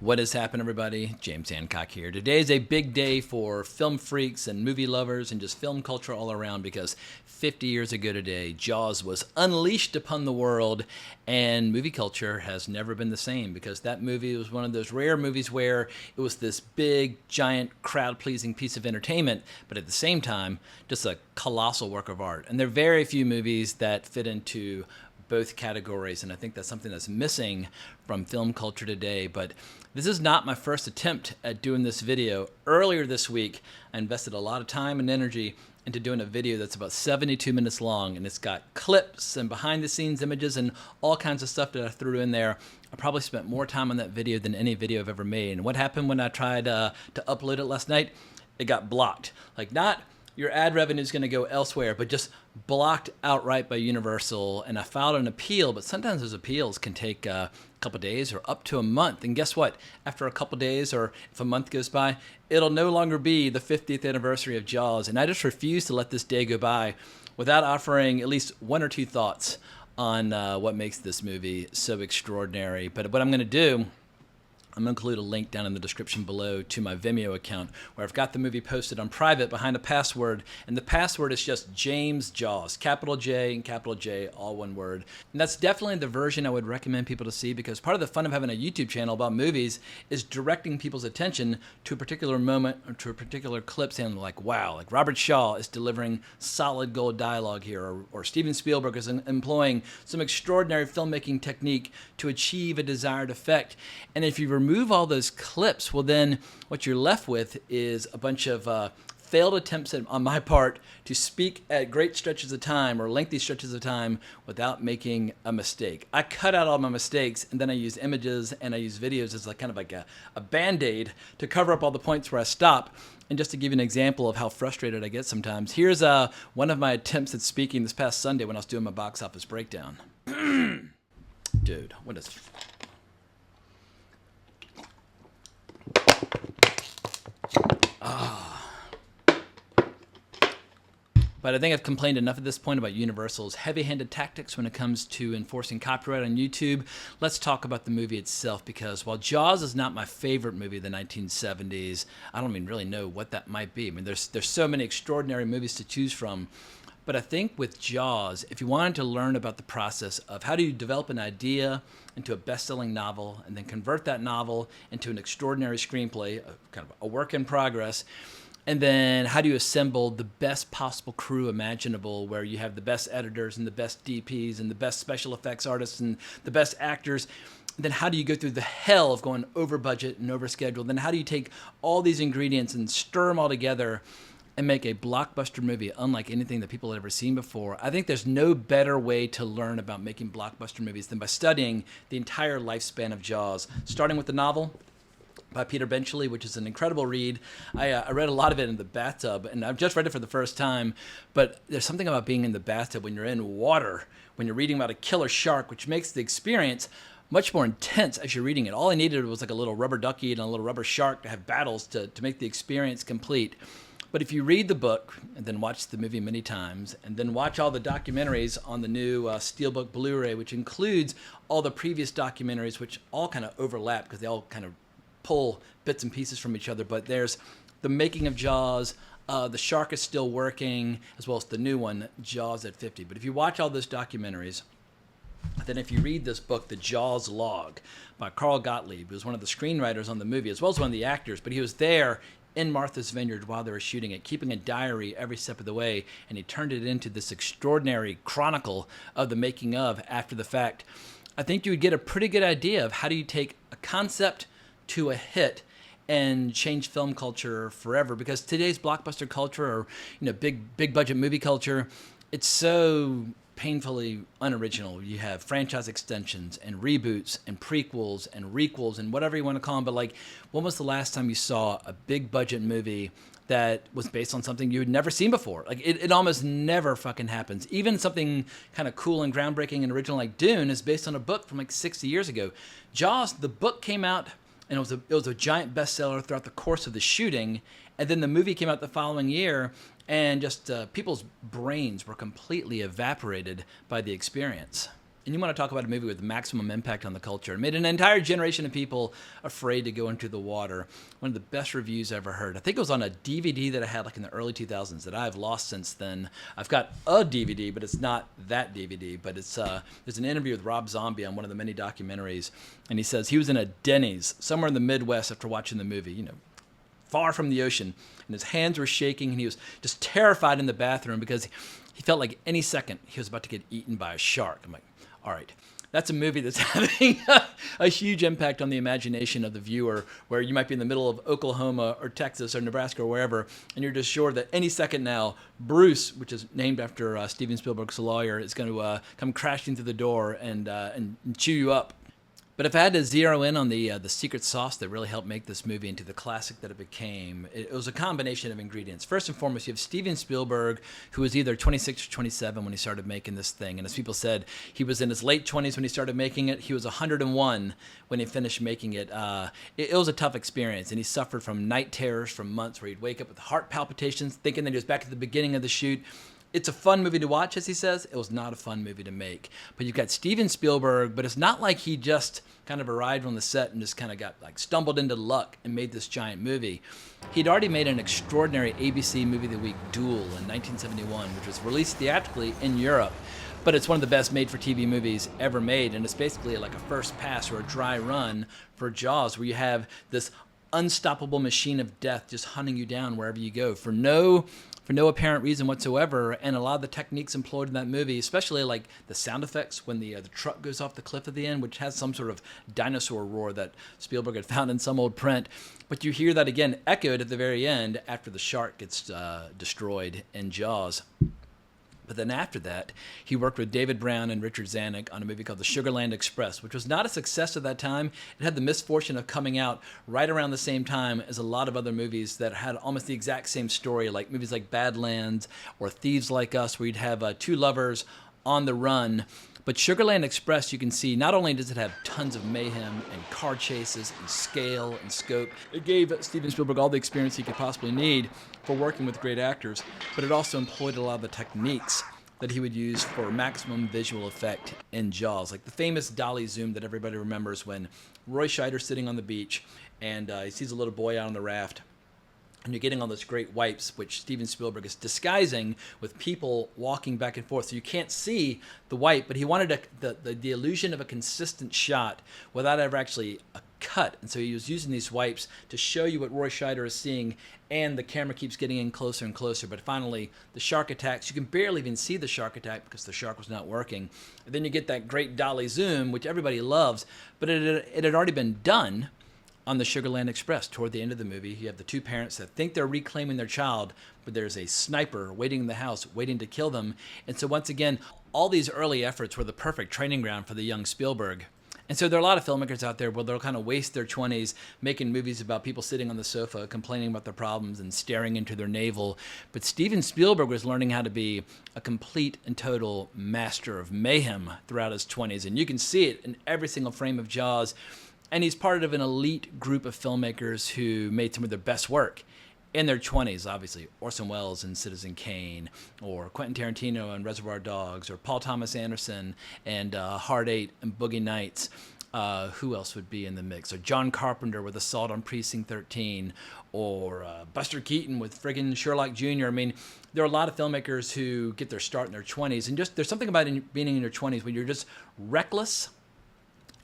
What has happened, everybody? James Hancock here. Today is a big day for film freaks and movie lovers and just film culture all around because 50 years ago today, Jaws was unleashed upon the world, and movie culture has never been the same because that movie was one of those rare movies where it was this big, giant, crowd-pleasing piece of entertainment, but at the same time, just a colossal work of art. And there are very few movies that fit into both categories, and I think that's something that's missing from film culture today. But this is not my first attempt at doing this video. Earlier this week, I invested a lot of time and energy into doing a video that's about 72 minutes long, and it's got clips and behind-the-scenes images and all kinds of stuff that I threw in there. I probably spent more time on that video than any video I've ever made. And what happened when I tried to upload it last night? It got blocked. Like, not your ad revenue is going to go elsewhere, but just blocked outright by Universal. And I filed an appeal, but sometimes those appeals can take a couple days or up to a month. And guess what? After a couple days or if a month goes by, it'll no longer be the 50th anniversary of Jaws. And I just refuse to let this day go by without offering at least one or two thoughts on what makes this movie so extraordinary. But what I'm going to do, I'm going to include a link down in the description below to my Vimeo account where I've got the movie posted on private behind a password, and the password is just JamesJaws, capital J and capital J, all one word. And that's definitely the version I would recommend people to see, because part of the fun of having a YouTube channel about movies is directing people's attention to a particular moment or to a particular clip, saying like, wow, like Robert Shaw is delivering solid gold dialogue here, or Steven Spielberg is employing some extraordinary filmmaking technique to achieve a desired effect. And if you remove all those clips, well then what you're left with is a bunch of failed attempts on my part to speak at great stretches of time or lengthy stretches of time without making a mistake. I cut out all my mistakes, and then I use images and I use videos as like kind of like a band-aid to cover up all the points where I stop. And just to give you an example of how frustrated I get sometimes, here's one of my attempts at speaking this past Sunday when I was doing my box office breakdown. Dude, what is... But I think I've complained enough at this point about Universal's heavy-handed tactics when it comes to enforcing copyright on YouTube. Let's talk about the movie itself, because while Jaws is not my favorite movie of the 1970s, I don't even really know what that might be. I mean, there's so many extraordinary movies to choose from. But I think with Jaws, if you wanted to learn about the process of how do you develop an idea into a best-selling novel and then convert that novel into an extraordinary screenplay, kind of a work in progress, and then how do you assemble the best possible crew imaginable, where you have the best editors and the best DPs and the best special effects artists and the best actors, then how do you go through the hell of going over budget and over schedule? Then how do you take all these ingredients and stir them all together and make a blockbuster movie unlike anything that people had ever seen before? I think there's no better way to learn about making blockbuster movies than by studying the entire lifespan of Jaws, starting with the novel by Peter Benchley, which is an incredible read. I read a lot of it in the bathtub, and I've just read it for the first time, but there's something about being in the bathtub when you're in water, when you're reading about a killer shark, which makes the experience much more intense as you're reading it. All I needed was like a little rubber ducky and a little rubber shark to have battles to make the experience complete. But if you read the book and then watch the movie many times and then watch all the documentaries on the new Steelbook Blu-ray, which includes all the previous documentaries, which all kind of overlap because they all kind of pull bits and pieces from each other, but there's the making of Jaws, the shark is still working, as well as the new one, Jaws at 50. But if you watch all those documentaries, then if you read this book, The Jaws Log by Carl Gottlieb, who was one of the screenwriters on the movie, as well as one of the actors, but he was there in Martha's Vineyard while they were shooting it, keeping a diary every step of the way, and he turned it into this extraordinary chronicle of the making of after the fact. I think you would get a pretty good idea of how do you take a concept to a hit and change film culture forever, because today's blockbuster culture, or big budget movie culture, it's so painfully unoriginal. You have franchise extensions and reboots and prequels and requels and whatever you want to call them, but like, when was the last time you saw a big budget movie that was based on something you had never seen before? Like, it almost never fucking happens. Even something kind of cool and groundbreaking and original like Dune is based on a book from like 60 years ago. Jaws, the book came out, and it was a giant bestseller throughout the course of the shooting, and then the movie came out the following year, and just people's brains were completely evaporated by the experience. And you want to talk about a movie with maximum impact on the culture. It made an entire generation of people afraid to go into the water. One of the best reviews I ever heard. I think it was on a DVD that I had like in the early 2000s that I've lost since then. I've got a DVD, but it's not that DVD. But it's there's an interview with Rob Zombie on one of the many documentaries. And he says he was in a Denny's somewhere in the Midwest after watching the movie, you know, far from the ocean. And his hands were shaking and he was just terrified in the bathroom because he felt like any second he was about to get eaten by a shark. I'm like, all right, that's a movie that's having a huge impact on the imagination of the viewer, where you might be in the middle of Oklahoma or Texas or Nebraska or wherever, and you're just sure that any second now, Bruce, which is named after Steven Spielberg's lawyer, is going to come crashing through the door and chew you up. But if I had to zero in on the secret sauce that really helped make this movie into the classic that it became, it was a combination of ingredients. First and foremost, you have Steven Spielberg, who was either 26 or 27 when he started making this thing. And as people said, he was in his late 20s when he started making it. He was 101 when he finished making it. It was a tough experience, and he suffered from night terrors for months where he'd wake up with heart palpitations, thinking that he was back at the beginning of the shoot. It's a fun movie to watch, as he says. It was not a fun movie to make. But you've got Steven Spielberg, but it's not like he just kind of arrived on the set and just kind of got like stumbled into luck and made this giant movie. He'd already made an extraordinary ABC Movie of the Week Duel in 1971, which was released theatrically in Europe. But it's one of the best made-for-TV movies ever made, and it's basically like a first pass or a dry run for Jaws, where you have this unstoppable machine of death just hunting you down wherever you go for no apparent reason whatsoever. And a lot of the techniques employed in that movie, especially like the sound effects when the truck goes off the cliff at the end, which has some sort of dinosaur roar that Spielberg had found in some old print. But you hear that again echoed at the very end after the shark gets destroyed in Jaws. But then after that, he worked with David Brown and Richard Zanuck on a movie called The Sugarland Express, which was not a success at that time. It had the misfortune of coming out right around the same time as a lot of other movies that had almost the exact same story, like movies like Badlands or Thieves Like Us, where you'd have two lovers on the run. But Sugarland Express, you can see, not only does it have tons of mayhem and car chases and scale and scope, it gave Steven Spielberg all the experience he could possibly need for working with great actors, but it also employed a lot of the techniques that he would use for maximum visual effect in Jaws. Like the famous dolly zoom that everybody remembers when Roy Scheider's sitting on the beach and he sees a little boy out on the raft. And you're getting all those great wipes, which Steven Spielberg is disguising with people walking back and forth. So you can't see the wipe, but he wanted the illusion of a consistent shot without ever actually a cut. And so he was using these wipes to show you what Roy Scheider is seeing, and the camera keeps getting in closer and closer. But finally, the shark attacks. You can barely even see the shark attack because the shark was not working. And then you get that great dolly zoom, which everybody loves, but it had already been done on the Sugarland Express. Toward the end of the movie, you have the two parents that think they're reclaiming their child, but there's a sniper waiting in the house, waiting to kill them. And so once again, all these early efforts were the perfect training ground for the young Spielberg. And so there are a lot of filmmakers out there where they'll kind of waste their 20s making movies about people sitting on the sofa, complaining about their problems and staring into their navel. But Steven Spielberg was learning how to be a complete and total master of mayhem throughout his 20s. And you can see it in every single frame of Jaws. And he's part of an elite group of filmmakers who made some of their best work in their 20s, obviously. Orson Welles in Citizen Kane, or Quentin Tarantino in Reservoir Dogs, or Paul Thomas Anderson and Hard Eight and Boogie Nights. Who else would be in the mix? Or John Carpenter with Assault on Precinct 13, or Buster Keaton with friggin' Sherlock Jr. I mean, there are a lot of filmmakers who get their start in their 20s. And just there's something about being in your 20s when you're just reckless,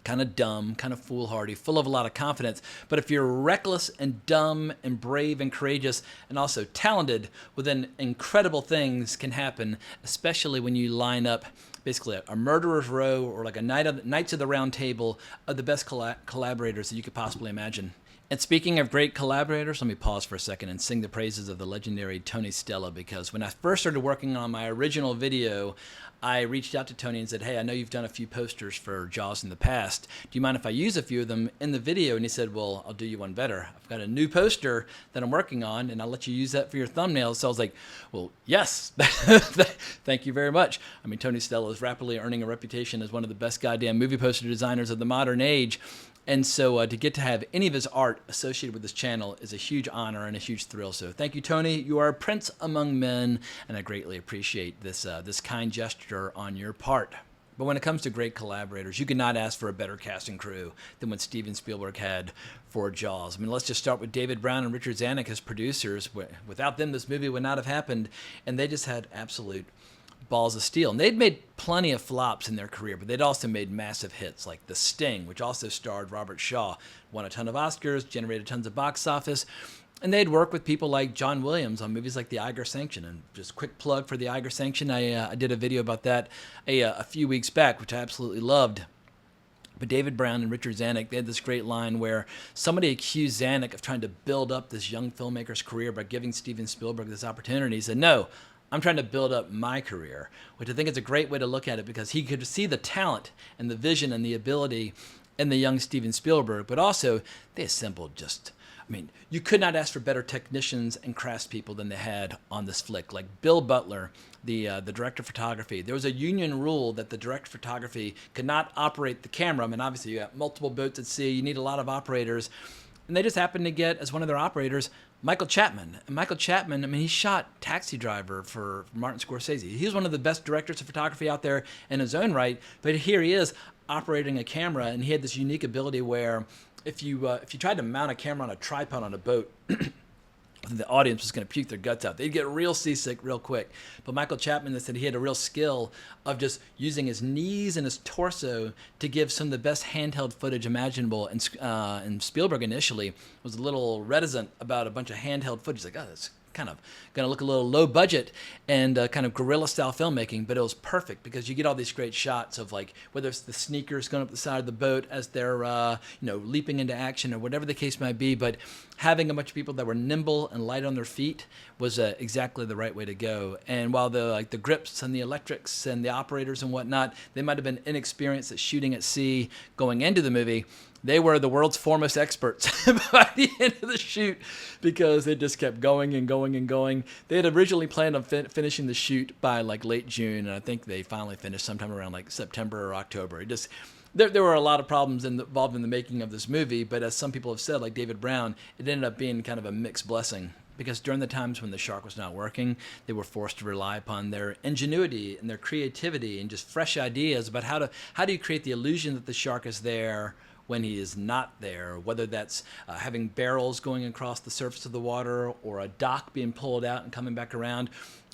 kind of dumb, kind of foolhardy, full of a lot of confidence. But if you're reckless and dumb and brave and courageous and also talented, well, then incredible things can happen, especially when you line up basically a murderer's row or like a Knights of the Round Table of the best collaborators that you could possibly imagine. And speaking of great collaborators, let me pause for a second and sing the praises of the legendary Tony Stella, because when I first started working on my original video, I reached out to Tony and said, hey, I know you've done a few posters for Jaws in the past. Do you mind if I use a few of them in the video? And he said, well, I'll do you one better. I've got a new poster that I'm working on, and I'll let you use that for your thumbnail. So I was like, well, yes, thank you very much. I mean, Tony Stella is rapidly earning a reputation as one of the best goddamn movie poster designers of the modern age. And so to get to have any of his art associated with this channel is a huge honor and a huge thrill. So thank you, Tony. You are a prince among men, and I greatly appreciate this kind gesture on your part. But when it comes to great collaborators, you could not ask for a better cast and crew than what Steven Spielberg had for Jaws. I mean, let's just start with David Brown and Richard Zanuck as producers. Without them, this movie would not have happened, and they just had absolute balls of steel. And they'd made plenty of flops in their career, but they'd also made massive hits like The Sting, which also starred Robert Shaw, won a ton of Oscars, generated tons of box office. And they'd work with people like John Williams on movies like The Iger Sanction. And just quick plug for The Iger Sanction, I did a video about that a few weeks back, which I absolutely loved. But David Brown and Richard Zanuck, they had this great line where somebody accused Zanuck of trying to build up this young filmmaker's career by giving Steven Spielberg this opportunity. He said, no, I'm trying to build up my career, which I think is a great way to look at it because he could see the talent and the vision and the ability in the young Steven Spielberg, but also they assembled just... I mean, you could not ask for better technicians and craftspeople than they had on this flick. Like Bill Butler, the director of photography. There was a union rule that the director of photography could not operate the camera. I mean, obviously, you got multiple boats at sea. You need a lot of operators. And they just happened to get, as one of their operators, Michael Chapman. And Michael Chapman, I mean, he shot Taxi Driver for Martin Scorsese. He was one of the best directors of photography out there in his own right. But here he is operating a camera, and he had this unique ability where if you tried to mount a camera on a tripod on a boat, the audience was going to puke their guts out. They'd get real seasick real quick. But Michael Chapman said he had a real skill of just using his knees and his torso to give some of the best handheld footage imaginable. And Spielberg initially was a little reticent about a bunch of handheld footage. Like, oh, that's kind of going to look a little low budget and kind of guerrilla style filmmaking, but it was perfect because you get all these great shots of like whether it's the sneakers going up the side of the boat as they're leaping into action or whatever the case might be. But having a bunch of people that were nimble and light on their feet was exactly the right way to go. And while the grips and the electrics and the operators and whatnot, they might have been inexperienced at shooting at sea going into the movie, they were the world's foremost experts by the end of the shoot because they just kept going and going and going. They had originally planned on finishing the shoot by like late June, and I think they finally finished sometime around like September or October. There were a lot of problems involved in the making of this movie, but as some people have said, like David Brown, it ended up being kind of a mixed blessing. Because during the times when the shark was not working, they were forced to rely upon their ingenuity and their creativity and just fresh ideas about how do you create the illusion that the shark is there when he is not there, whether that's having barrels going across the surface of the water or a dock being pulled out and coming back around,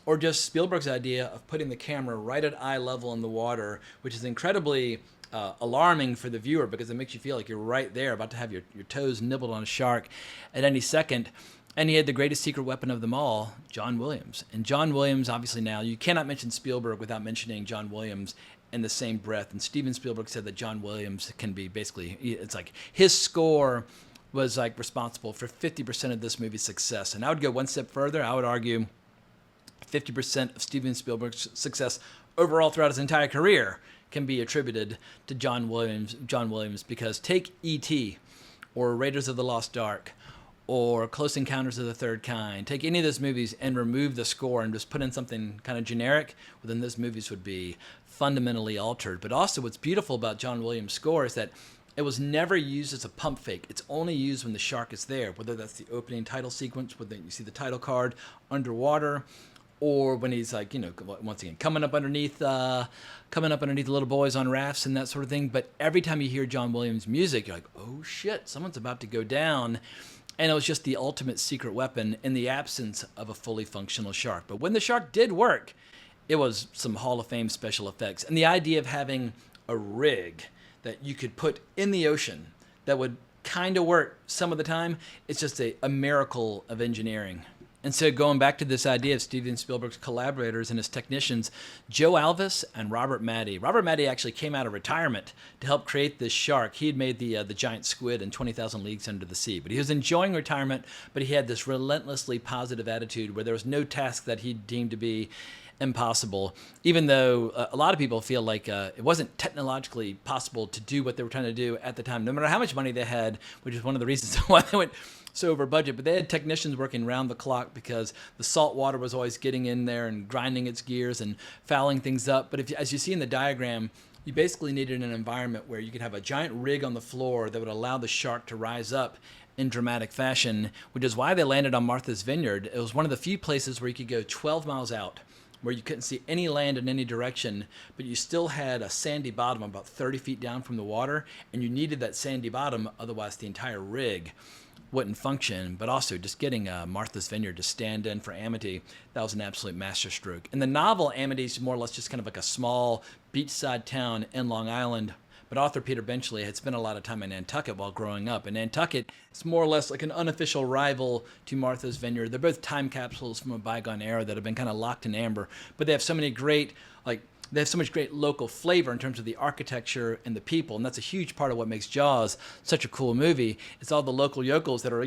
or just Spielberg's idea of putting the camera right at eye level in the water, which is incredibly alarming for the viewer because it makes you feel like you're right there about to have your toes nibbled on a shark at any second. And he had the greatest secret weapon of them all, John Williams. And John Williams, obviously now, you cannot mention Spielberg without mentioning John Williams in the same breath. And Steven Spielberg said that John Williams can be basically, it's like his score was like responsible for 50% of this movie's success. And I would go one step further. I would argue 50% of Steven Spielberg's success overall throughout his entire career can be attributed to John Williams because take E.T. or Raiders of the Lost Ark or Close Encounters of the Third Kind. Take any of those movies and remove the score and just put in something kind of generic, well, then those movies would be fundamentally altered. But also what's beautiful about John Williams' score is that it was never used as a pump fake. It's only used when the shark is there, whether that's the opening title sequence, whether you see the title card underwater, or when he's like, once again, coming up underneath little boys on rafts and that sort of thing. But every time you hear John Williams' music, you're like, oh shit, someone's about to go down. And it was just the ultimate secret weapon in the absence of a fully functional shark. But when the shark did work, it was some Hall of Fame special effects. And the idea of having a rig that you could put in the ocean that would kind of work some of the time, it's just a miracle of engineering. And so going back to this idea of Steven Spielberg's collaborators and his technicians, Joe Alvis and Robert Matty. Robert Matty actually came out of retirement to help create this shark. He had made the giant squid in 20,000 Leagues Under the Sea. But he was enjoying retirement, but he had this relentlessly positive attitude where there was no task that he deemed to be impossible, even though a lot of people feel like it wasn't technologically possible to do what they were trying to do at the time, no matter how much money they had, which is one of the reasons why they went so over budget. But they had technicians working round the clock because the salt water was always getting in there and grinding its gears and fouling things up. But as you see in the diagram, you basically needed an environment where you could have a giant rig on the floor that would allow the shark to rise up in dramatic fashion, which is why they landed on Martha's Vineyard. It was one of the few places where you could go 12 miles out where you couldn't see any land in any direction, but you still had a sandy bottom about 30 feet down from the water, and you needed that sandy bottom, otherwise the entire rig wouldn't function. But also just getting Martha's Vineyard to stand in for Amity, that was an absolute masterstroke. In the novel, Amity is more or less just kind of like a small beachside town in Long Island, but author Peter Benchley had spent a lot of time in Nantucket while growing up. And Nantucket is more or less like an unofficial rival to Martha's Vineyard. They're both time capsules from a bygone era that have been kind of locked in amber, but they have so many great, they have so much great local flavor in terms of the architecture and the people. And that's a huge part of what makes Jaws such a cool movie. It's all the local yokels that are,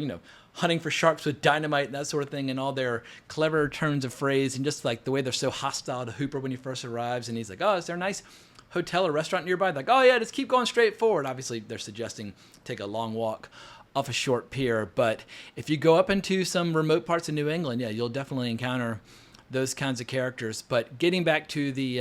hunting for sharks with dynamite and that sort of thing, and all their clever turns of phrase, and just like the way they're so hostile to Hooper when he first arrives. And he's like, oh, is there a nice hotel or restaurant nearby? Like, oh yeah, just keep going straight forward. Obviously, they're suggesting take a long walk off a short pier. But if you go up into some remote parts of New England, yeah, you'll definitely encounter those kinds of characters. But getting back to the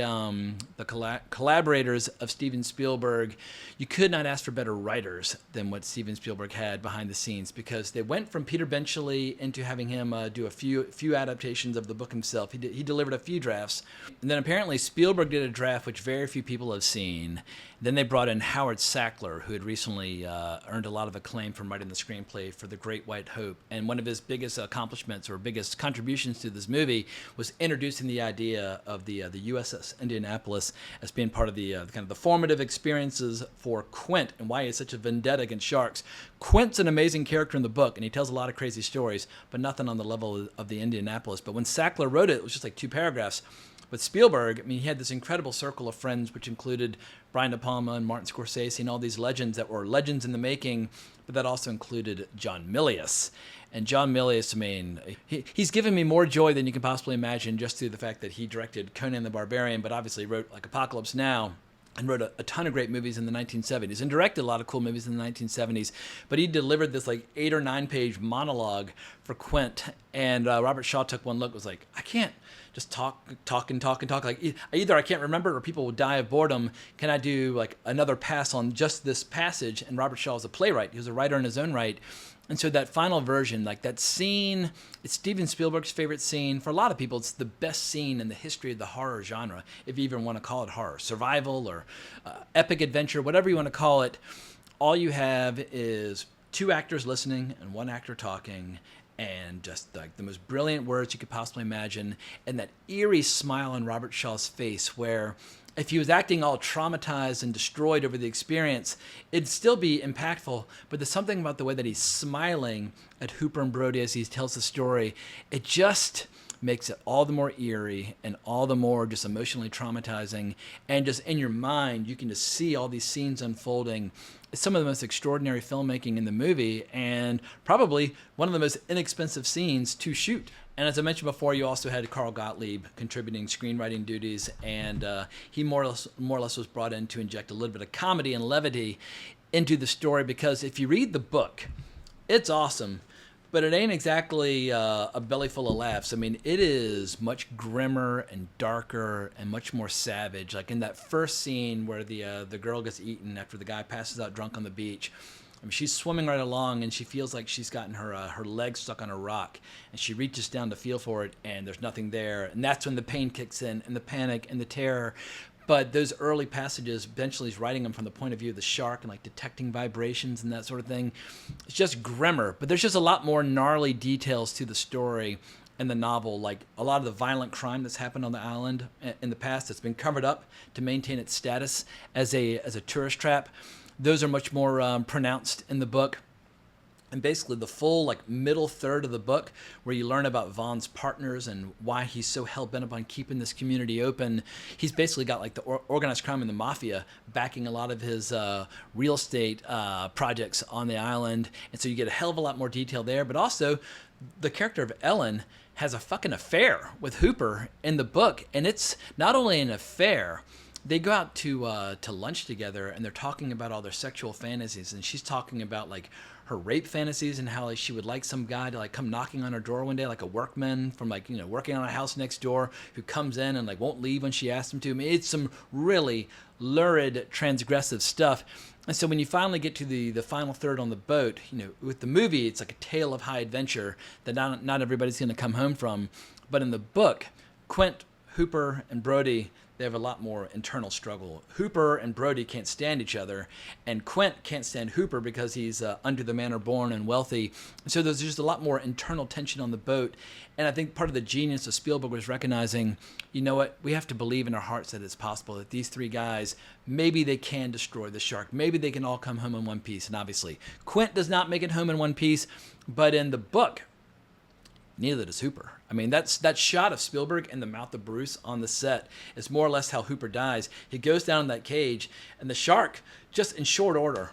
collaborators of Steven Spielberg, you could not ask for better writers than what Steven Spielberg had behind the scenes, because they went from Peter Benchley into having him do a few adaptations of the book himself. He delivered a few drafts, and then apparently Spielberg did a draft which very few people have seen. Then they brought in Howard Sackler, who had recently earned a lot of acclaim from writing the screenplay for The Great White Hope. And one of his biggest accomplishments or biggest contributions to this movie was introducing the idea of the USS Indianapolis as being part of the kind of the formative experiences for Quint, and why he has such a vendetta against sharks. Quint's an amazing character in the book, and he tells a lot of crazy stories, but nothing on the level of the Indianapolis. But when Sackler wrote it, it was just like 2 paragraphs. But Spielberg, I mean, he had this incredible circle of friends, which included Brian De Palma and Martin Scorsese and all these legends that were legends in the making, but that also included John Milius. And John Milius, I mean, he's given me more joy than you can possibly imagine, just through the fact that he directed Conan the Barbarian, but obviously wrote like Apocalypse Now, and wrote a ton of great movies in the 1970s, and directed a lot of cool movies in the 1970s. But he delivered this like 8 or 9 page monologue for Quint, and Robert Shaw took one look, was like, I can't just talk. Like, either I can't remember it or people will die of boredom. Can I do like another pass on just this passage? And Robert Shaw was a playwright. He was a writer in his own right. And so that final version, like that scene, it's Steven Spielberg's favorite scene. For a lot of people, it's the best scene in the history of the horror genre, if you even want to call it horror. Survival or epic adventure, whatever you want to call it. All you have is 2 actors listening and 1 actor talking, and just like the most brilliant words you could possibly imagine, and that eerie smile on Robert Shaw's face, where if he was acting all traumatized and destroyed over the experience, it'd still be impactful. But there's something about the way that he's smiling at Hooper and Brody as he tells the story. It just makes it all the more eerie and all the more just emotionally traumatizing. And just in your mind, you can just see all these scenes unfolding. It's some of the most extraordinary filmmaking in the movie, and probably one of the most inexpensive scenes to shoot. And as I mentioned before, you also had Carl Gottlieb contributing screenwriting duties, and he more or less was brought in to inject a little bit of comedy and levity into the story, because if you read the book, it's awesome, but it ain't exactly a belly full of laughs. I mean, it is much grimmer and darker and much more savage. Like in that first scene where the girl gets eaten after the guy passes out drunk on the beach. I mean, she's swimming right along, and she feels like she's gotten her leg stuck on a rock, and she reaches down to feel for it, and there's nothing there. And that's when the pain kicks in, and the panic and the terror. But those early passages, Benchley's writing them from the point of view of the shark and like detecting vibrations and that sort of thing. It's just grimmer, but there's just a lot more gnarly details to the story in the novel. Like a lot of the violent crime that's happened on the island in the past that's been covered up to maintain its status as a tourist trap. Those are much more pronounced in the book. And basically the full like middle third of the book, where you learn about Vaughn's partners and why he's so hell-bent upon keeping this community open. He's basically got like the organized crime and the mafia backing a lot of his real estate projects on the island. And so you get a hell of a lot more detail there. But also the character of Ellen has a fucking affair with Hooper in the book. And it's not only an affair, they go out to lunch together, and they're talking about all their sexual fantasies. And she's talking about like her rape fantasies and how like she would like some guy to like come knocking on her door one day, like a workman from like, you know, working on a house next door, who comes in and like won't leave when she asks him to. I mean, it's some really lurid, transgressive stuff. And so when you finally get to the final third on the boat, you know, with the movie, it's like a tale of high adventure that not everybody's going to come home from. But in the book, Quint, Hooper and Brody, they have a lot more internal struggle. Hooper and Brody can't stand each other, and Quint can't stand Hooper because he's under the manor born and wealthy. So there's just a lot more internal tension on the boat. And I think part of the genius of Spielberg was recognizing, you know what, we have to believe in our hearts that it's possible that these three guys, maybe they can destroy the shark. Maybe they can all come home in one piece. And obviously, Quint does not make it home in one piece, but in the book, neither does Hooper. I mean, that shot of Spielberg in the mouth of Bruce on the set is more or less how Hooper dies. He goes down in that cage, and the shark, just in short order,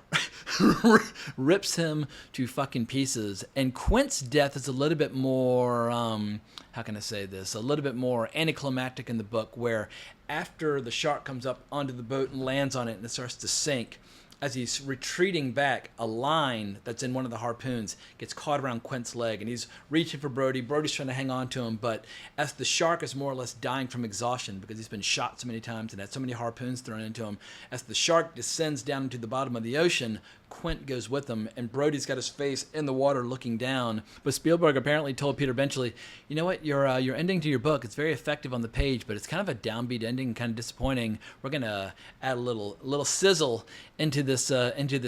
rips him to fucking pieces. And Quint's death is a little bit more, how can I say this, a little bit more anticlimactic in the book, where after the shark comes up onto the boat and lands on it and it starts to sink, as he's retreating back, a line that's in one of the harpoons gets caught around Quint's leg, and he's reaching for Brody. Brody's trying to hang on to him, but as the shark is more or less dying from exhaustion because he's been shot so many times and had so many harpoons thrown into him, as the shark descends down into the bottom of the ocean, Quint goes with him, and Brody's got his face in the water looking down. But Spielberg apparently told Peter Benchley, you know what, your ending to your book, it's very effective on the page, but it's kind of a downbeat ending, kind of disappointing. We're going to add a little sizzle into this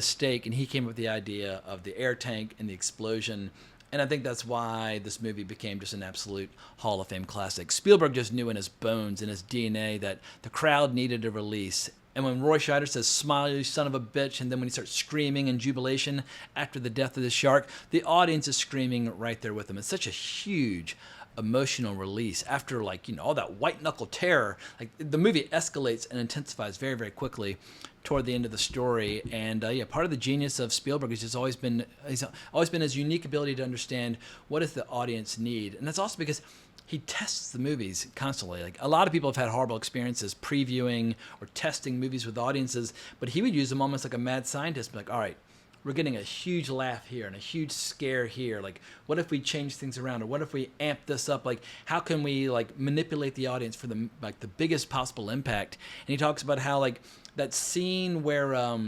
steak. And he came up with the idea of the air tank and the explosion. And I think that's why this movie became just an absolute Hall of Fame classic. Spielberg just knew in his bones, in his DNA, that the crowd needed a release. And when Roy Scheider says, "Smile, you son of a bitch," and then when he starts screaming in jubilation after the death of the shark, the audience is screaming right there with him. It's such a huge emotional release after, like, you know, all that white knuckle terror. Like, the movie escalates and intensifies very, very quickly toward the end of the story. And part of the genius of Spielberg is he's always been his unique ability to understand what does the audience need. And that's also because he tests the movies constantly. Like, a lot of people have had horrible experiences previewing or testing movies with audiences, but he would use them almost like a mad scientist. Like, all right, we're getting a huge laugh here and a huge scare here. Like, what if we change things around, or what if we amp this up? Like, how can we, like, manipulate the audience for the biggest possible impact? And he talks about how, like, that scene where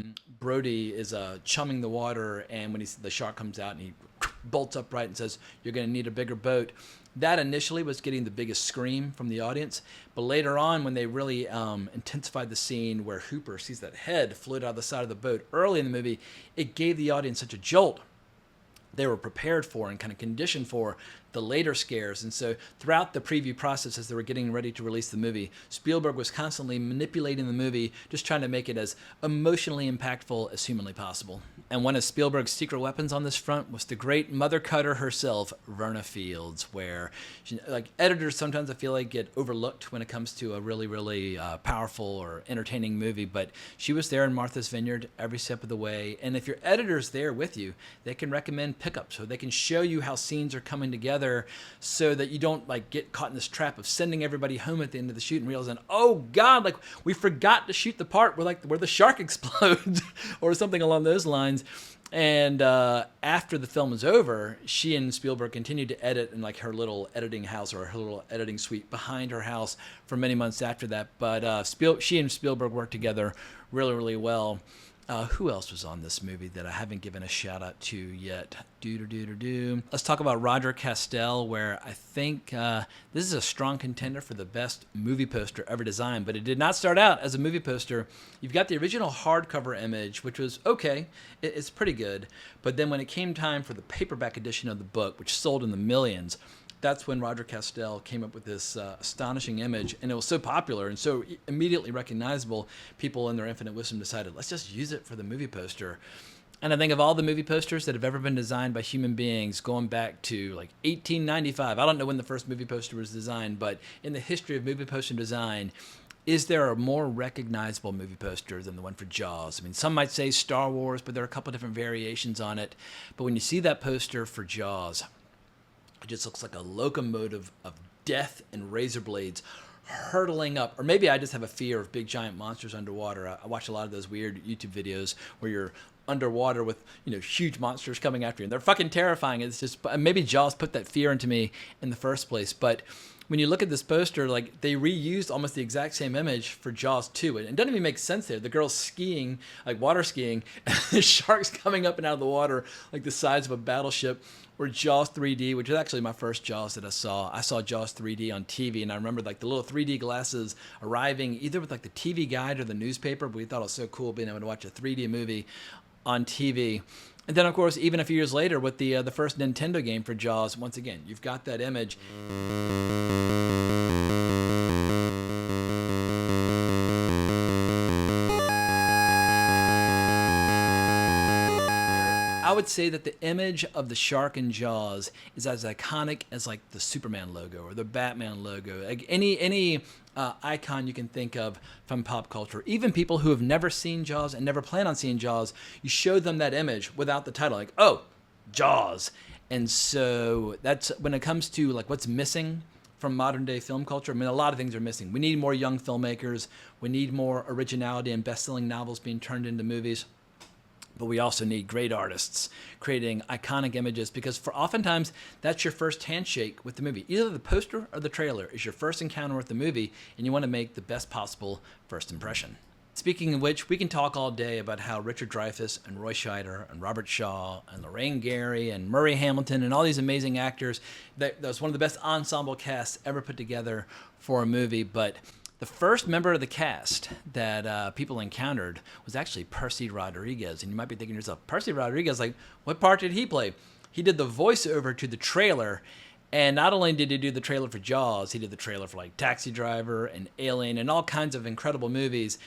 Brody is chumming the water, and when the shark comes out and he bolts upright and says, "You're going to need a bigger boat." That initially was getting the biggest scream from the audience, but later on, when they really intensified the scene where Hooper sees that head float out of the side of the boat early in the movie, it gave the audience such a jolt. They were prepared for and kind of conditioned for the later scares. And so throughout the preview process, as they were getting ready to release the movie, Spielberg was constantly manipulating the movie, just trying to make it as emotionally impactful as humanly possible. And one of Spielberg's secret weapons on this front was the great mother cutter herself, Verna Fields, where, like, editors sometimes I feel like get overlooked when it comes to a really, really powerful or entertaining movie. But she was there in Martha's Vineyard every step of the way. And if your editor's there with you, they can recommend pickups, so they can show you how scenes are coming together, so that you don't, like, get caught in this trap of sending everybody home at the end of the shoot and realizing, oh God, like, we forgot to shoot the part where the shark explodes or something along those lines. And after the film is over, she and Spielberg continued to edit in, like, her little editing house or her little editing suite behind her house for many months after that. But she and Spielberg worked together really, really well. Who else was on this movie that I haven't given a shout out to yet? Let's talk about Roger Kastel, where I think this is a strong contender for the best movie poster ever designed, but it did not start out as a movie poster. You've got the original hardcover image, which was okay. It's pretty good. But then when it came time for the paperback edition of the book, which sold in the millions, that's when Roger Kastel came up with this astonishing image, and it was so popular and so immediately recognizable, people in their infinite wisdom decided, let's just use it for the movie poster. And I think of all the movie posters that have ever been designed by human beings, going back to, like, 1895, I don't know when the first movie poster was designed, but in the history of movie poster design, is there a more recognizable movie poster than the one for Jaws? I mean, some might say Star Wars, but there are a couple different variations on it. But when you see that poster for Jaws, it just looks like a locomotive of death and razor blades hurtling up. Or maybe I just have a fear of big giant monsters underwater. I watch a lot of those weird YouTube videos where you're underwater with, you know, huge monsters coming after you, and they're fucking terrifying. It's just, maybe Jaws put that fear into me in the first place. But when you look at this poster, like they reused almost the exact same image for Jaws 2. And it doesn't even make sense there. The girl's skiing, like water skiing, and the shark's coming up and out of the water like the size of a battleship. Or Jaws 3D, which is actually my first Jaws that I saw. I saw Jaws 3D on TV, and I remember like the little 3D glasses arriving either with like the TV guide or the newspaper, but we thought it was so cool being able to watch a 3D movie on TV. And then, of course, even a few years later with the first Nintendo game for Jaws, once again, you've got that image. I would say that the image of the shark in Jaws is as iconic as like the Superman logo or the Batman logo. Like any icon you can think of from pop culture. Even people who have never seen Jaws and never plan on seeing Jaws, you show them that image without the title, like, oh, Jaws. And so that's when it comes to like what's missing from modern day film culture. I mean, a lot of things are missing. We need more young filmmakers. We need more originality and best-selling novels being turned into movies. But we also need great artists creating iconic images, because for oftentimes that's your first handshake with the movie. Either the poster or the trailer is your first encounter with the movie, and you want to make the best possible first impression. Speaking of which, we can talk all day about how Richard Dreyfuss and Roy Scheider and Robert Shaw and Lorraine Gary and Murray Hamilton and all these amazing actors, that was one of the best ensemble casts ever put together for a movie. But the first member of the cast that people encountered was actually Percy Rodriguez. And you might be thinking to yourself, Percy Rodriguez, like, what part did he play? He did the voiceover to the trailer. And not only did he do the trailer for Jaws, he did the trailer for like Taxi Driver and Alien and all kinds of incredible movies.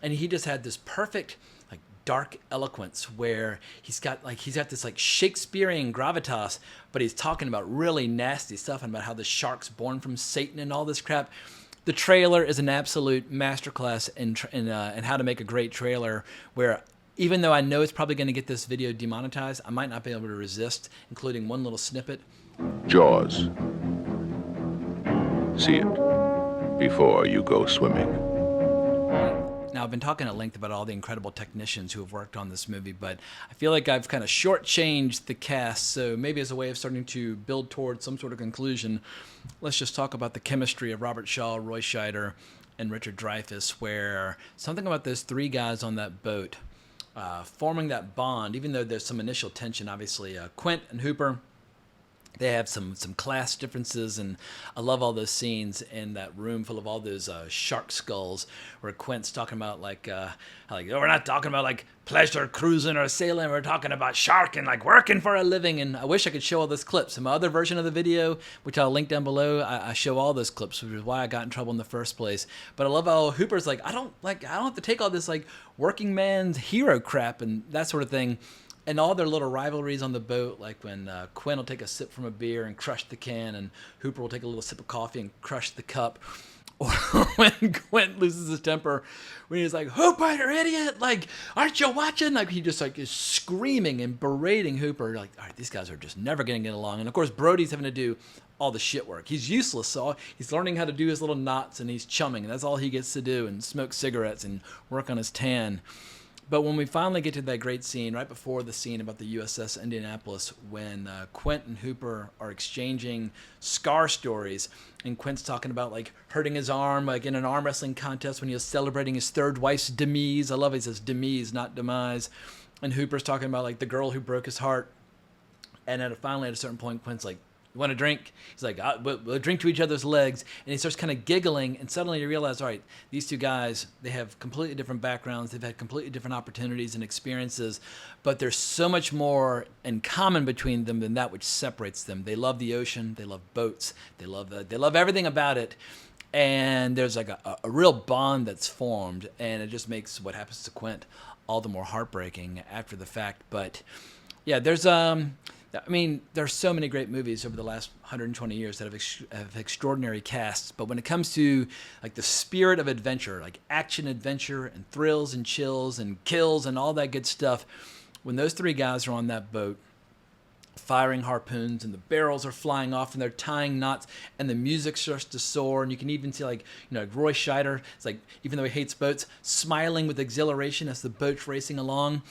And he just had this perfect like dark eloquence where he's got this like Shakespearean gravitas, but he's talking about really nasty stuff and about how the shark's born from Satan and all this crap. The trailer is an absolute masterclass in how to make a great trailer, where even though I know it's probably going to get this video demonetized, I might not be able to resist including one little snippet. Jaws. See it before you go swimming. Now, I've been talking at length about all the incredible technicians who have worked on this movie, but I feel like I've kind of shortchanged the cast, so maybe as a way of starting to build towards some sort of conclusion, let's just talk about the chemistry of Robert Shaw, Roy Scheider, and Richard Dreyfuss, where something about those three guys on that boat forming that bond, even though there's some initial tension, obviously. Quint and Hooper, they have some class differences, and I love all those scenes in that room full of all those shark skulls where Quint's talking about like oh, we're not talking about like pleasure cruising or sailing, we're talking about sharking, like working for a living. And I wish I could show all those clips. In my other version of the video, which I'll link down below, I show all those clips, which is why I got in trouble in the first place. But I love how Hooper's like, I don't have to take all this like working man's hero crap and that sort of thing. And all their little rivalries on the boat, like when Quint will take a sip from a beer and crush the can, and Hooper will take a little sip of coffee and crush the cup. Or when Quint loses his temper, when he's like, Hooper, you idiot! Like, aren't you watching? Like, he just like is screaming and berating Hooper. Like, all right, these guys are just never going to get along. And of course, Brody's having to do all the shit work. He's useless, so he's learning how to do his little knots, and he's chumming, and that's all he gets to do, and smoke cigarettes and work on his tan. But when we finally get to that great scene, right before the scene about the USS Indianapolis, when Quint and Hooper are exchanging scar stories, and Quint's talking about like hurting his arm, like in an arm wrestling contest when he was celebrating his third wife's demise. I love it. He says demise, not demise. And Hooper's talking about like the girl who broke his heart. And finally, at a certain point, Quint's like, you want a drink? He's like, we'll drink to each other's legs. And he starts kind of giggling, and suddenly you realize, all right, these two guys, they have completely different backgrounds. They've had completely different opportunities and experiences, but there's so much more in common between them than that which separates them. They love the ocean. They love boats. They love everything about it. And there's like a real bond that's formed, and it just makes what happens to Quint all the more heartbreaking after the fact. But yeah, there's so many great movies over the last 120 years that have extraordinary casts. But when it comes to like the spirit of adventure, like action adventure and thrills and chills and kills and all that good stuff, when those three guys are on that boat firing harpoons and the barrels are flying off and they're tying knots and the music starts to soar, and you can even see like Roy Scheider, it's like, even though he hates boats, smiling with exhilaration as the boat's racing along.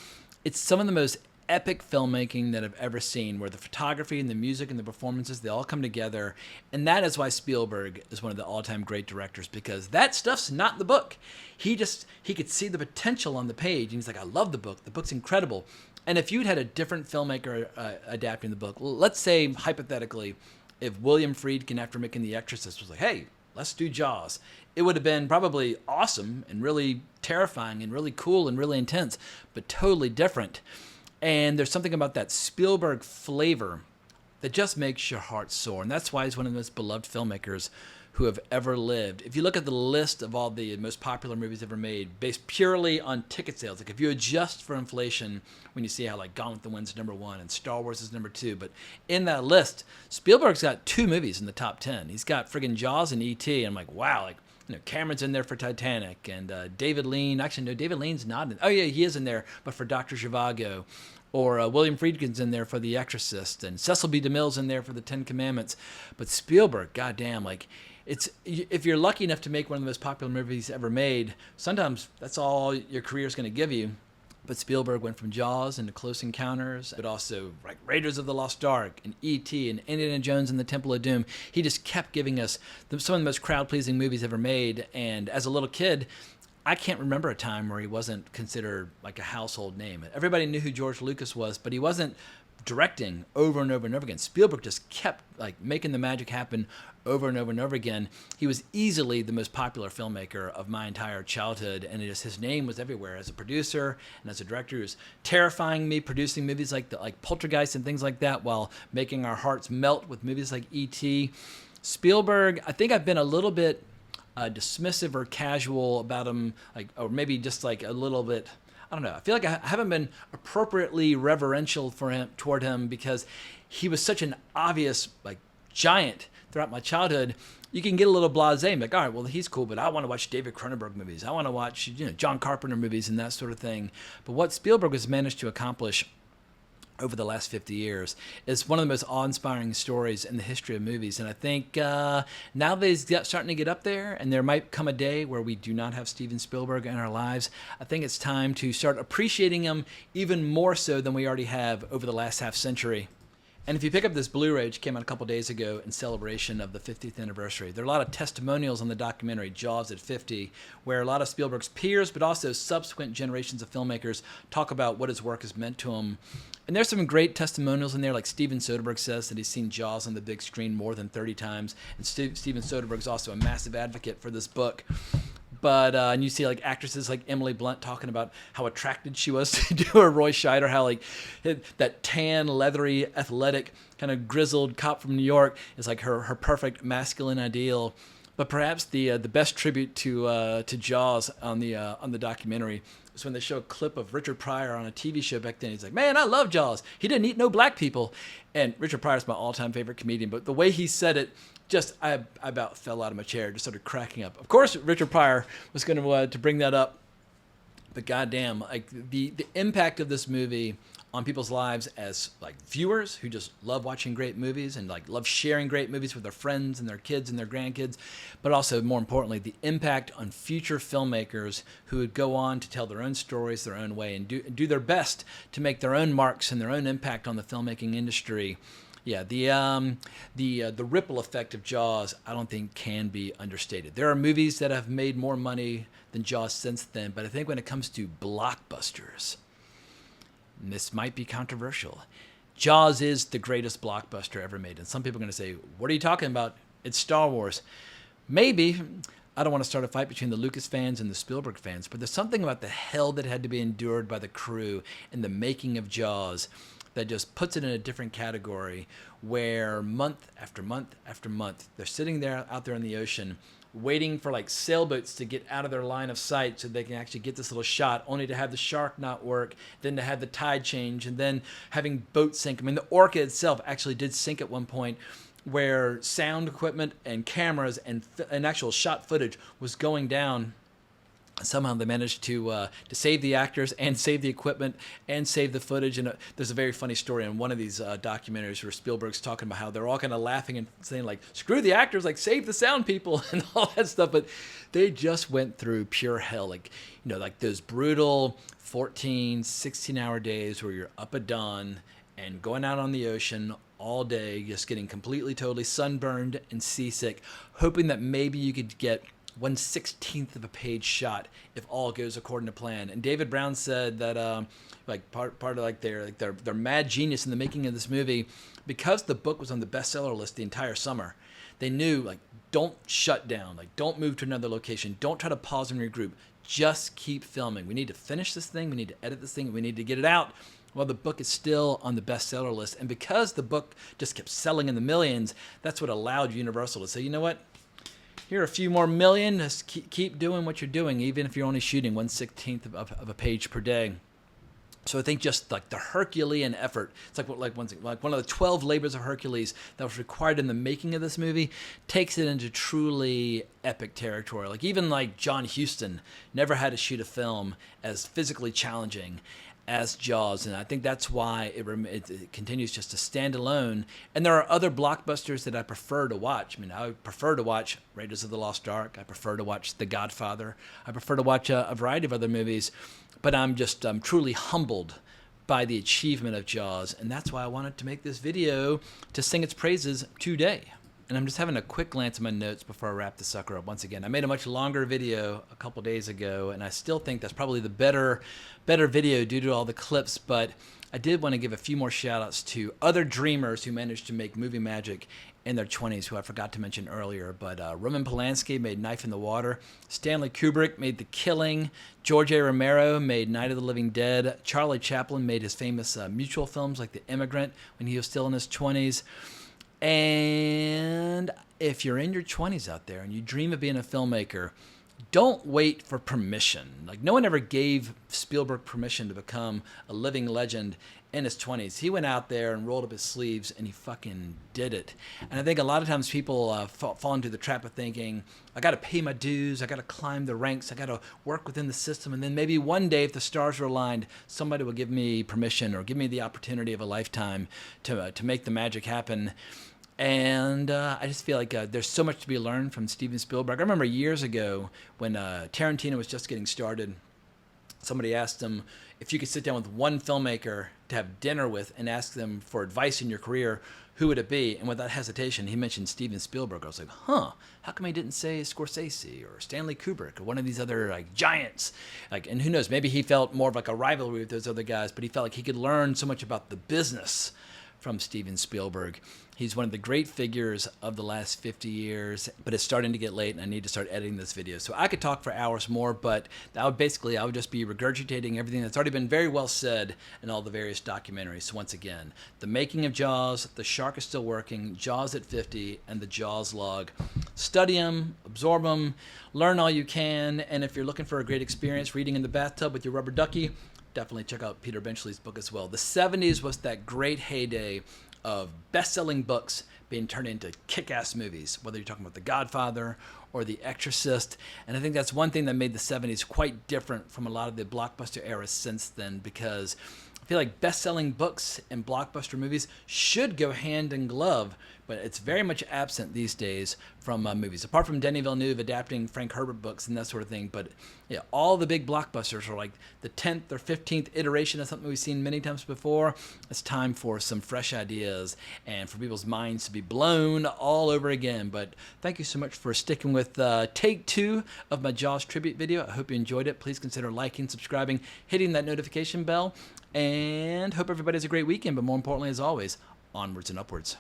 It's some of the most epic filmmaking that I've ever seen, where the photography and the music and the performances, they all come together. And that is why Spielberg is one of the all-time great directors, because that stuff's not in the book. He could see the potential on the page, and he's like, I love the book. The book's incredible. And if you'd had a different filmmaker adapting the book, let's say, hypothetically, if William Friedkin, after making The Exorcist, was like, hey, let's do Jaws, it would have been probably awesome and really terrifying and really cool and really intense, but totally different. And there's something about that Spielberg flavor that just makes your heart soar. And that's why he's one of the most beloved filmmakers who have ever lived. If you look at the list of all the most popular movies ever made, based purely on ticket sales, like if you adjust for inflation, when you see how like Gone with the Wind's #1 and Star Wars is #2, but in that list, Spielberg's got 2 movies in the top 10. He's got friggin' Jaws and E.T. I'm like, wow, like, you know, Cameron's in there for Titanic, and David Lean. Actually, no, David Lean's not in. Oh yeah, he is in there, but for Dr. Zhivago. Or William Friedkin's in there for The Exorcist, and Cecil B. DeMille's in there for The Ten Commandments. But Spielberg, goddamn, like, if you're lucky enough to make one of the most popular movies ever made, sometimes that's all your career's going to give you. But Spielberg went from Jaws into Close Encounters, but also like Raiders of the Lost Ark and E.T. and Indiana Jones and the Temple of Doom. He just kept giving us some of the most crowd-pleasing movies ever made. And as a little kid, I can't remember a time where he wasn't considered like a household name. Everybody knew who George Lucas was, but he wasn't directing over and over and over again. Spielberg just kept like making the magic happen over and over and over again. He was easily the most popular filmmaker of my entire childhood, and his name was everywhere as a producer and as a director. He was terrifying me, producing movies like Poltergeist and things like that, while making our hearts melt with movies like E.T. Spielberg, I think I've been a little bit dismissive or casual about him, like, or maybe just like a little bit, I don't know. I feel like I haven't been appropriately reverential toward him because he was such an obvious like giant throughout my childhood. You can get a little blasé, like, all right, well, he's cool, but I want to watch David Cronenberg movies. I want to watch, John Carpenter movies and that sort of thing. But what Spielberg has managed to accomplish over the last 50 years is one of the most awe-inspiring stories in the history of movies. And I think now that he's starting to get up there, and there might come a day where we do not have Steven Spielberg in our lives, I think it's time to start appreciating him even more so than we already have over the last half century. And if you pick up this Blu-ray, which came out a couple days ago in celebration of the 50th anniversary, there are a lot of testimonials on the documentary Jaws at 50, where a lot of Spielberg's peers, but also subsequent generations of filmmakers, talk about what his work has meant to him. And there's some great testimonials in there, like Steven Soderbergh says that he's seen Jaws on the big screen more than 30 times. And Steven Soderbergh's also a massive advocate for this book. But and you see like actresses like Emily Blunt talking about how attracted she was to her Roy Scheider, how like that tan, leathery, athletic, kind of grizzled cop from New York is like her perfect masculine ideal. But perhaps the best tribute to Jaws on the documentary is when they show a clip of Richard Pryor on a TV show back then. He's like, man, I love Jaws. He didn't eat no black people. And Richard Pryor's my all-time favorite comedian. But the way he said it, I about fell out of my chair, just started cracking up. Of course, Richard Pryor was going to bring that up. But goddamn, like the impact of this movie on people's lives as like viewers who just love watching great movies and like love sharing great movies with their friends and their kids and their grandkids, but also more importantly, the impact on future filmmakers who would go on to tell their own stories their own way and do their best to make their own marks and their own impact on the filmmaking industry. Yeah, the ripple effect of Jaws, I don't think can be understated. There are movies that have made more money than Jaws since then, but I think when it comes to blockbusters, and this might be controversial, Jaws is the greatest blockbuster ever made. And some people are going to say, what are you talking about? It's Star Wars. Maybe. I don't want to start a fight between the Lucas fans and the Spielberg fans, but there's something about the hell that had to be endured by the crew in the making of Jaws that just puts it in a different category, where month after month after month, they're sitting there out there in the ocean waiting for like sailboats to get out of their line of sight so they can actually get this little shot, only to have the shark not work, then to have the tide change, and then having boats sink. I mean, the Orca itself actually did sink at one point, where sound equipment and cameras and actual shot footage was going down. Somehow they managed to save the actors and save the equipment and save the footage. And there's a very funny story in one of these documentaries where Spielberg's talking about how they're all kind of laughing and saying like, "Screw the actors, like save the sound people," and all that stuff. But they just went through pure hell, like like those brutal 14, 16-hour days where you're up at dawn and going out on the ocean all day, just getting completely, totally sunburned and seasick, hoping that maybe you could get 1/16 of a page shot if all goes according to plan. And David Brown said that like part of like their mad genius in the making of this movie, because the book was on the bestseller list the entire summer, they knew like, don't shut down, like don't move to another location, don't try to pause and regroup, just keep filming. We need to finish this thing, we need to edit this thing, we need to get it out while the book is still on the bestseller list. And because the book just kept selling in the millions, that's what allowed Universal to say, you know what, here are a few more million, just keep doing what you're doing, even if you're only shooting 1/16 of a page per day. So I think just like the Herculean effort, it's like one of the 12 labors of Hercules that was required in the making of this movie, takes it into truly epic territory. Like even like John Huston never had to shoot a film as physically challenging as Jaws, and I think that's why it continues just to stand alone. And there are other blockbusters that I prefer to watch. I mean, I prefer to watch Raiders of the Lost Ark. I prefer to watch The Godfather. I prefer to watch a variety of other movies, but I'm truly humbled by the achievement of Jaws, and that's why I wanted to make this video to sing its praises today. And I'm just having a quick glance at my notes before I wrap the sucker up once again. I made a much longer video a couple days ago, and I still think that's probably the better video due to all the clips, but I did want to give a few more shout outs to other dreamers who managed to make movie magic in their 20s, who I forgot to mention earlier. But Roman Polanski made Knife in the Water. Stanley Kubrick made The Killing. George A. Romero made Night of the Living Dead. Charlie Chaplin made his famous mutual films like The Immigrant when he was still in his 20s. And if you're in your 20s out there and you dream of being a filmmaker, don't wait for permission. Like, no one ever gave Spielberg permission to become a living legend in his 20s. He went out there and rolled up his sleeves and he fucking did it. And I think a lot of times people fall into the trap of thinking, I got to pay my dues, I got to climb the ranks, I got to work within the system, and then maybe one day if the stars are aligned, somebody will give me permission or give me the opportunity of a lifetime to make the magic happen. And I just feel like there's so much to be learned from Steven Spielberg. I remember years ago when Tarantino was just getting started, somebody asked him if you could sit down with one filmmaker to have dinner with and ask them for advice in your career, who would it be? And without hesitation, he mentioned Steven Spielberg. I was like, how come he didn't say Scorsese or Stanley Kubrick or one of these other like giants? Like, and who knows, maybe he felt more of like a rivalry with those other guys, but he felt like he could learn so much about the business from Steven Spielberg. He's one of the great figures of the last 50 years, but it's starting to get late and I need to start editing this video. So I could talk for hours more, but I would just be regurgitating everything that's already been very well said in all the various documentaries. So once again, The Making of Jaws, The Shark is Still Working, Jaws at 50, and The Jaws Log. Study them, absorb them, learn all you can, and if you're looking for a great experience reading in the bathtub with your rubber ducky, definitely check out Peter Benchley's book as well. The 70s was that great heyday of best-selling books being turned into kick-ass movies, whether you're talking about The Godfather or The Exorcist. And I think that's one thing that made the 70s quite different from a lot of the blockbuster eras since then, because I feel like best-selling books and blockbuster movies should go hand in glove, but it's very much absent these days from movies. Apart from Denis Villeneuve adapting Frank Herbert books and that sort of thing, but yeah, all the big blockbusters are like the 10th or 15th iteration of something we've seen many times before. It's time for some fresh ideas and for people's minds to be blown all over again. But thank you so much for sticking with take 2 of my Jaws tribute video. I hope you enjoyed it. Please consider liking, subscribing, hitting that notification bell, and hope everybody has a great weekend. But more importantly, as always, onwards and upwards.